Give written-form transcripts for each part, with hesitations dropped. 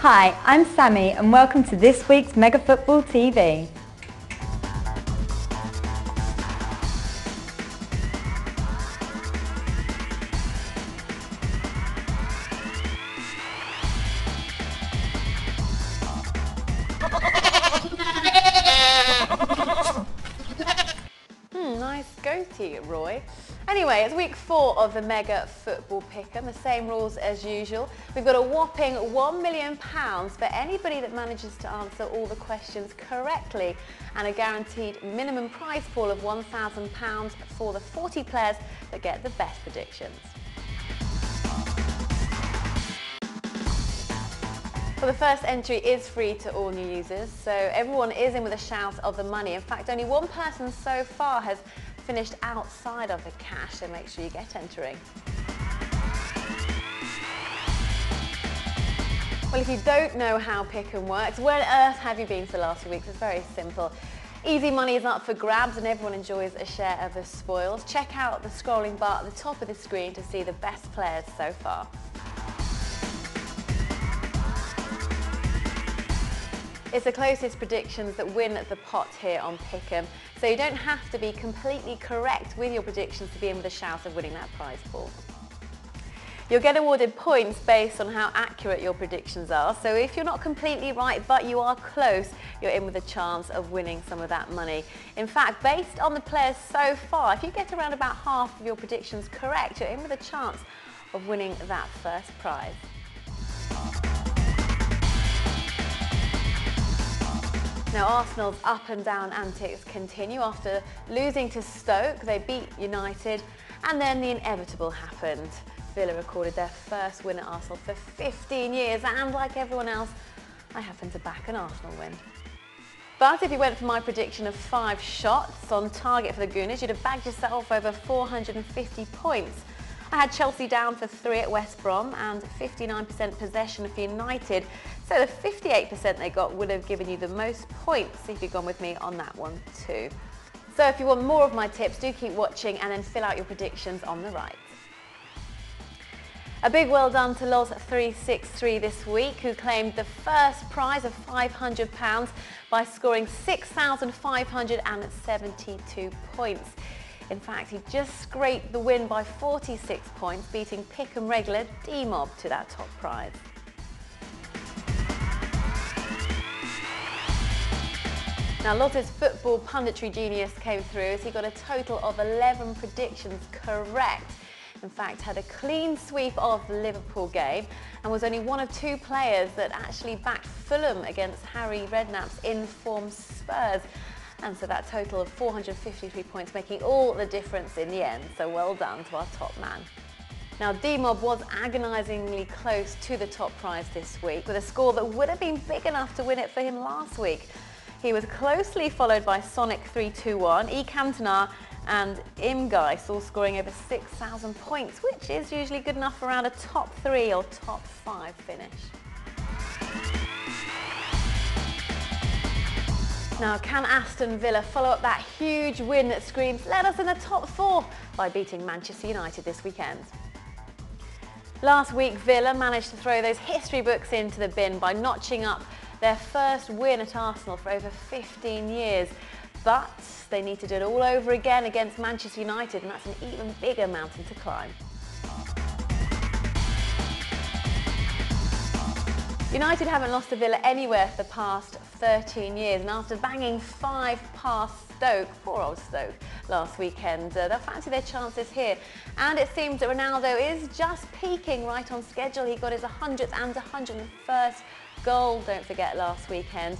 Hi, I'm Sammy and welcome to this week's Mega Football TV. Nice goatee, Roy. Anyway, it's week 4 of the Mega Football Pick'em, the same rules as usual. We've got a whopping £1 million for anybody that manages to answer all the questions correctly, and a guaranteed minimum prize pool of £1,000 for the 40 players that get the best predictions. Well, the first entry is free to all new users, so everyone is in with a shout of the money. In fact, only one person so far has finished outside of the cash, so make sure you get entering. Well, if you don't know how Pick'em works, where on earth have you been for the last few weeks? It's very simple. Easy money is up for grabs and everyone enjoys a share of the spoils. Check out the scrolling bar at the top of the screen to see the best players so far. It's the closest predictions that win the pot here on Pick'em, so you don't have to be completely correct with your predictions to be in with a shout of winning that prize pool. You'll get awarded points based on how accurate your predictions are, so if you're not completely right but you are close, you're in with a chance of winning some of that money. In fact, based on the players so far, if you get around about half of your predictions correct, you're in with a chance of winning that first prize. Now, Arsenal's up and down antics continue. After losing to Stoke, they beat United, and then the inevitable happened. Villa recorded their first win at Arsenal for 15 years, and like everyone else, I happen to back an Arsenal win. But if you went for my prediction of 5 shots on target for the Gooners, you'd have bagged yourself over 450 points. I had Chelsea down for 3 at West Brom and 59% possession for United, so the 58% they got would have given you the most points if you'd gone with me on that one too. So if you want more of my tips, do keep watching and then fill out your predictions on the right. A big well done to Loz363 this week, who claimed the first prize of £500 by scoring 6,572 points. In fact, he just scraped the win by 46 points, beating Pick'em regular D-Mob to that top prize. Now, Loz's football punditry genius came through as he got a total of 11 predictions correct. In fact, had a clean sweep of the Liverpool game and was only one of 2 players that actually backed Fulham against Harry Redknapp's in-form Spurs. And so that total of 453 points making all the difference in the end. So well done to our top man. Now, D-Mob was agonisingly close to the top prize this week with a score that would have been big enough to win it for him last week. He was closely followed by Sonic321, E. Cantona and Imgeist, all scoring over 6,000 points, which is usually good enough for around a top 3 or top 5 finish. Now, can Aston Villa follow up that huge win that screams, let us in the top 4 by beating Manchester United this weekend? Last week, Villa managed to throw those history books into the bin by notching up their first win at Arsenal for over 15 years. But they need to do it all over again against Manchester United, and that's an even bigger mountain to climb. United haven't lost to Villa anywhere for the past 13 years, and after banging 5 past Stoke, poor old Stoke, last weekend, they'll fancy their chances here. And it seems that Ronaldo is just peaking right on schedule. He got his 100th and 101st goal, don't forget, last weekend.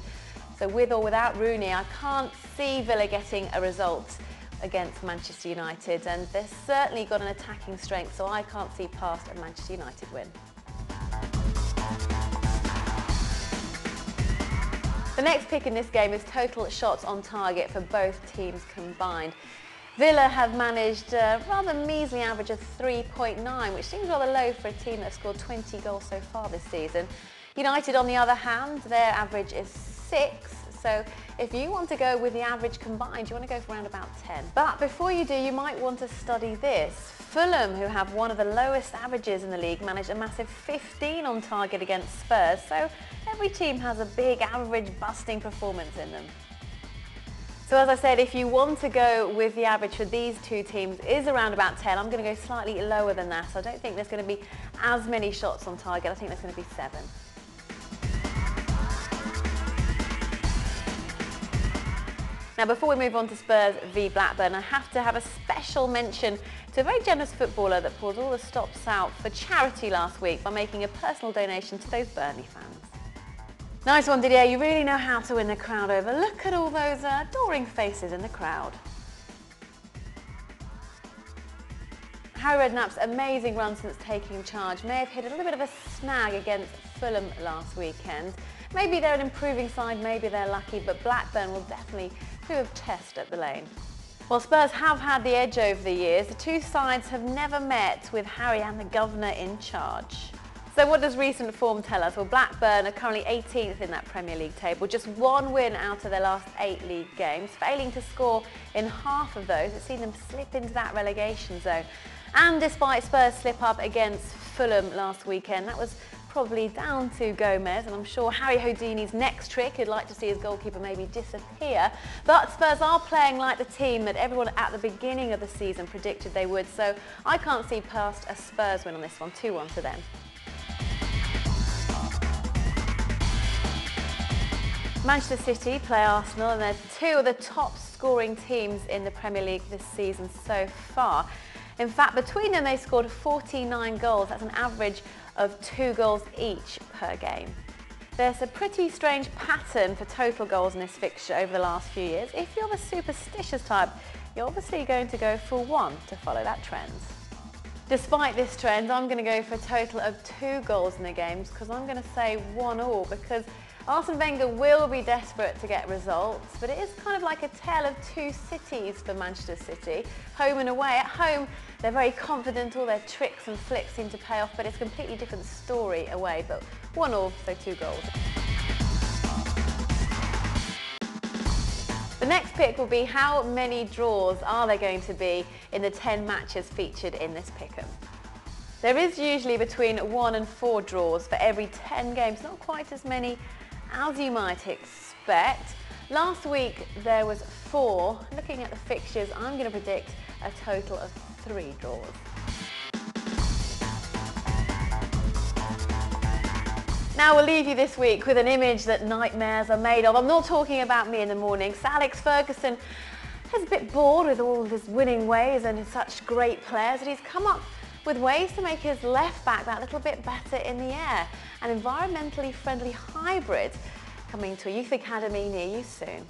So with or without Rooney, I can't see Villa getting a result against Manchester United, and they've certainly got an attacking strength, so I can't see past a Manchester United win. The next pick in this game is total shots on target for both teams combined. Villa have managed a rather measly average of 3.9, which seems rather low for a team that's scored 20 goals so far this season. United, on the other hand, their average is 6, So if you want to go with the average combined, you want to go for around about 10. But before you do, you might want to study this. Fulham, who have one of the lowest averages in the league, managed a massive 15 on target against Spurs. So every team has a big average busting performance in them. So as I said, if you want to go with the average for these two teams is around about 10, I'm going to go slightly lower than that. So I don't think there's going to be as many shots on target. I think there's going to be 7. Now before we move on to Spurs v Blackburn, I have to have a special mention to a very generous footballer that pulled all the stops out for charity last week by making a personal donation to those Burnley fans. Nice one, Didier. You really know how to win the crowd over. Look at all those adoring faces in the crowd. Harry Redknapp's amazing run since taking charge may have hit a little bit of a snag against Fulham last weekend. Maybe they're an improving side, maybe they're lucky, but Blackburn will definitely prove a test at the Lane. While Spurs have had the edge over the years, the two sides have never met with Harry and the governor in charge. So what does recent form tell us? Well, Blackburn are currently 18th in that Premier League table, just 1 win out of their last 8 league games, failing to score in half of those. It's seen them slip into that relegation zone. And despite Spurs' slip up against Fulham last weekend, that was probably down to Gomez, and I'm sure Harry Houdini's next trick, he'd like to see his goalkeeper maybe disappear. But Spurs are playing like the team that everyone at the beginning of the season predicted they would, so I can't see past a Spurs win on this one, 2-1 to them. Manchester City play Arsenal, and they're 2 of the top scoring teams in the Premier League this season so far. In fact, between them they scored 49 goals. That's an average of 2 goals each per game. There's a pretty strange pattern for total goals in this fixture over the last few years. If you're the superstitious type, you're obviously going to go for 1 to follow that trend. Despite this trend, I'm going to go for a total of 2 goals in the games, because I'm going to say 1-1, because Arsene Wenger will be desperate to get results, but it is kind of like a tale of 2 cities for Manchester City, home and away. At home, they're very confident, all their tricks and flicks seem to pay off, but it's a completely different story away. But 1-1, so 2 goals. The next pick will be how many draws are there going to be in the 10 matches featured in this pick'em. There is usually between 1 and 4 draws for every 10 games, not quite as many as you might expect. Last week there was 4. Looking at the fixtures, I'm going to predict a total of 3 draws. Now we'll leave you this week with an image that nightmares are made of. I'm not talking about me in the morning. Sir Alex Ferguson is a bit bored with all his winning ways and his such great players, and he's come up with ways to make his left back that little bit better in the air. An environmentally friendly hybrid coming to a youth academy near you soon.